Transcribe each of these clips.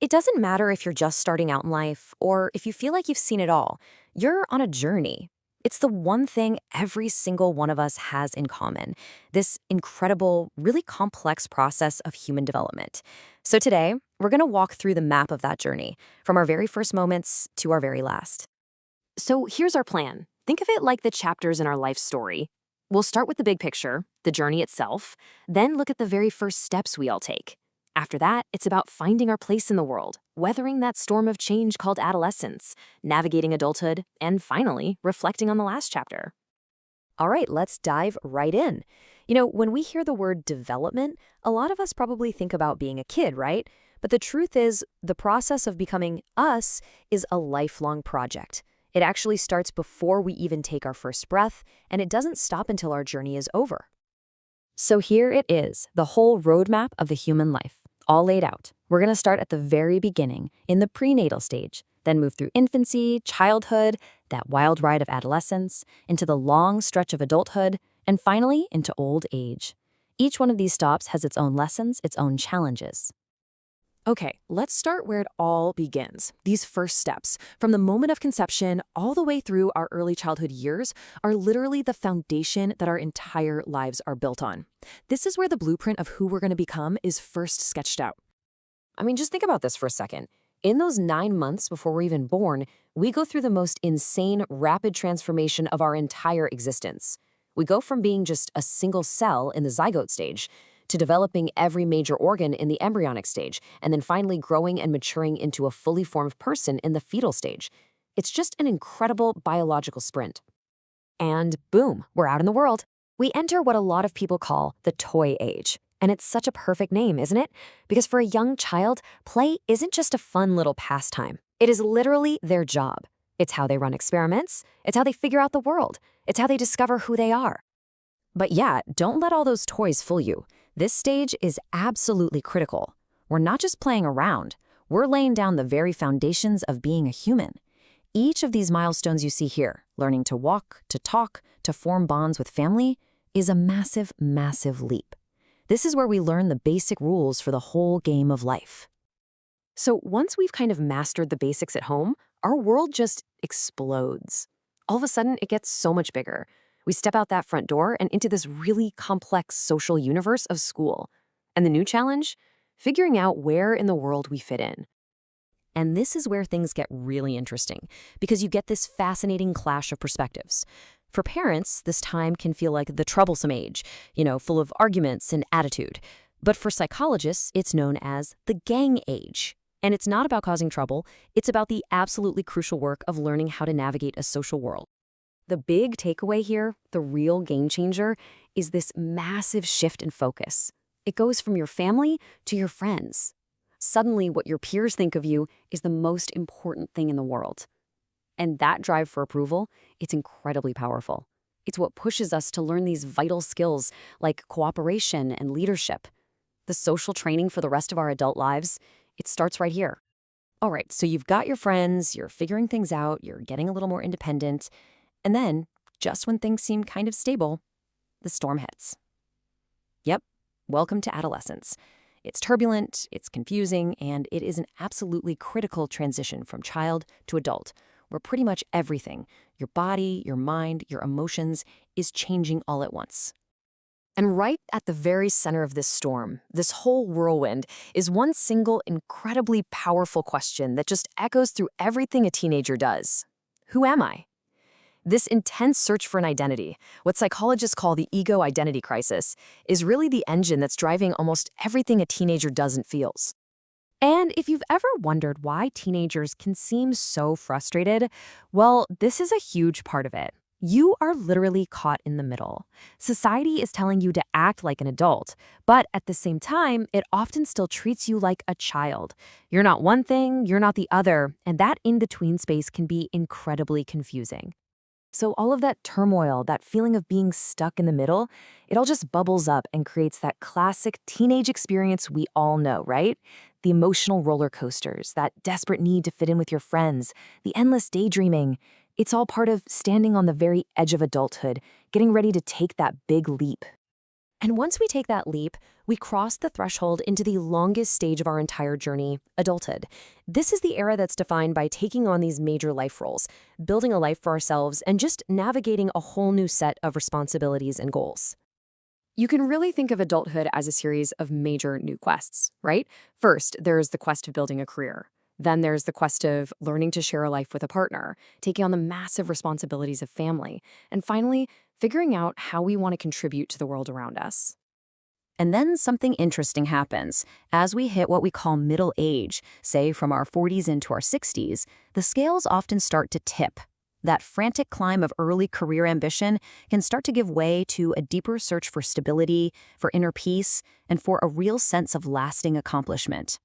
It doesn't matter if you're just starting out in life or if you feel like you've seen it all. You're on a journey. It's the one thing every single one of us has in common, this incredible, really complex process of human development. So today, we're going to walk through the map of that journey, from our very first moments to our very last. So here's our plan. Think of it like the chapters in our life story. We'll start with the big picture, the journey itself, then look at the very first steps we all take. After that, it's about finding our place in the world, weathering that storm of change called adolescence, navigating adulthood, and finally, reflecting on the last chapter. All right, let's dive right in. When we hear the word development, a lot of us probably think about being a kid, right? But the truth is, the process of becoming us is a lifelong project. It actually starts before we even take our first breath, and it doesn't stop until our journey is over. So here it is, the whole roadmap of the human life, all laid out. We're going to start at the very beginning, in the prenatal stage, then move through infancy, childhood, that wild ride of adolescence, into the long stretch of adulthood, and finally into old age. Each one of these stops has its own lessons, its own challenges. Okay, let's start where it all begins. These first steps, from the moment of conception all the way through our early childhood years, are literally the foundation that our entire lives are built on. This is where the blueprint of who we're going to become is first sketched out. Just think about this for a second. In those 9 months before we're even born, we go through the most insane, rapid transformation of our entire existence. We go from being just a single cell in the zygote stage to developing every major organ in the embryonic stage, and then finally growing and maturing into a fully formed person in the fetal stage. It's just an incredible biological sprint. And boom, we're out in the world. We enter what a lot of people call the toy age. And it's such a perfect name, isn't it? Because for a young child, play isn't just a fun little pastime. It is literally their job. It's how they run experiments. It's how they figure out the world. It's how they discover who they are. But yeah, don't let all those toys fool you. This stage is absolutely critical. We're not just playing around. We're laying down the very foundations of being a human. Each of these milestones you see here, learning to walk, to talk, to form bonds with family, is a massive, massive leap. This is where we learn the basic rules for the whole game of life. So once we've kind of mastered the basics at home, our world just explodes. All of a sudden, it gets so much bigger. We step out that front door and into this really complex social universe of school. And the new challenge? Figuring out where in the world we fit in. And this is where things get really interesting, because you get this fascinating clash of perspectives. For parents, this time can feel like the troublesome age, full of arguments and attitude. But for psychologists, it's known as the gang age. And it's not about causing trouble, it's about the absolutely crucial work of learning how to navigate a social world. The big takeaway here, the real game changer, is this massive shift in focus. It goes from your family to your friends. Suddenly, what your peers think of you is the most important thing in the world. And that drive for approval, it's incredibly powerful. It's what pushes us to learn these vital skills like cooperation and leadership. The social training for the rest of our adult lives, it starts right here. All right, so you've got your friends, you're figuring things out, you're getting a little more independent. And then, just when things seem kind of stable, the storm hits. Yep, welcome to adolescence. It's turbulent, it's confusing, and it is an absolutely critical transition from child to adult, where pretty much everything, your body, your mind, your emotions, is changing all at once. And right at the very center of this storm, this whole whirlwind, is one single incredibly powerful question that just echoes through everything a teenager does. Who am I? This intense search for an identity, what psychologists call the ego identity crisis, is really the engine that's driving almost everything a teenager does and feels. And if you've ever wondered why teenagers can seem so frustrated, well, this is a huge part of it. You are literally caught in the middle. Society is telling you to act like an adult, but at the same time, it often still treats you like a child. You're not one thing, you're not the other, and that in-between space can be incredibly confusing. So all of that turmoil, that feeling of being stuck in the middle, it all just bubbles up and creates that classic teenage experience we all know, right? The emotional roller coasters, that desperate need to fit in with your friends, the endless daydreaming. It's all part of standing on the very edge of adulthood, getting ready to take that big leap. And once we take that leap, we cross the threshold into the longest stage of our entire journey, adulthood. This is the era that's defined by taking on these major life roles, building a life for ourselves, and just navigating a whole new set of responsibilities and goals. You can really think of adulthood as a series of major new quests, right? First, there's the quest of building a career. Then there's the quest of learning to share a life with a partner, taking on the massive responsibilities of family, and finally, figuring out how we want to contribute to the world around us. And then something interesting happens. As we hit what we call middle age, say from our 40s into our 60s, the scales often start to tip. That frantic climb of early career ambition can start to give way to a deeper search for stability, for inner peace, and for a real sense of lasting accomplishment.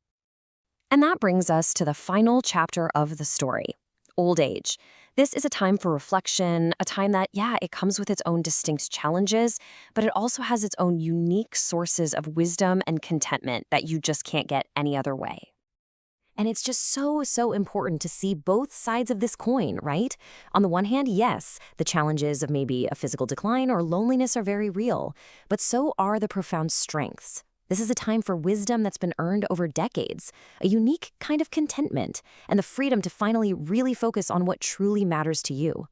And that brings us to the final chapter of the story, old age. This is a time for reflection, a time that, yeah, it comes with its own distinct challenges, but it also has its own unique sources of wisdom and contentment that you just can't get any other way. And it's just so important to see both sides of this coin, right? On the one hand, yes, the challenges of maybe a physical decline or loneliness are very real, but so are the profound strengths. This is a time for wisdom that's been earned over decades, a unique kind of contentment, and the freedom to finally really focus on what truly matters to you.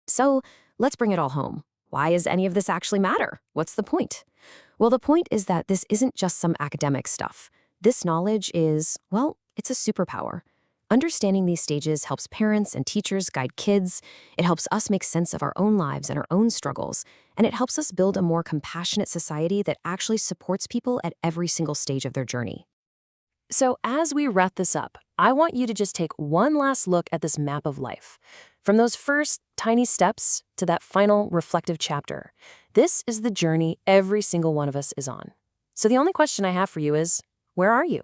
So let's bring it all home. Why does any of this actually matter? What's the point? Well, the point is that this isn't just some academic stuff. This knowledge is, well, it's a superpower. Understanding these stages helps parents and teachers guide kids, it helps us make sense of our own lives and our own struggles, and it helps us build a more compassionate society that actually supports people at every single stage of their journey. So as we wrap this up, I want you to just take one last look at this map of life. From those first tiny steps to that final reflective chapter, this is the journey every single one of us is on. So the only question I have for you is, where are you?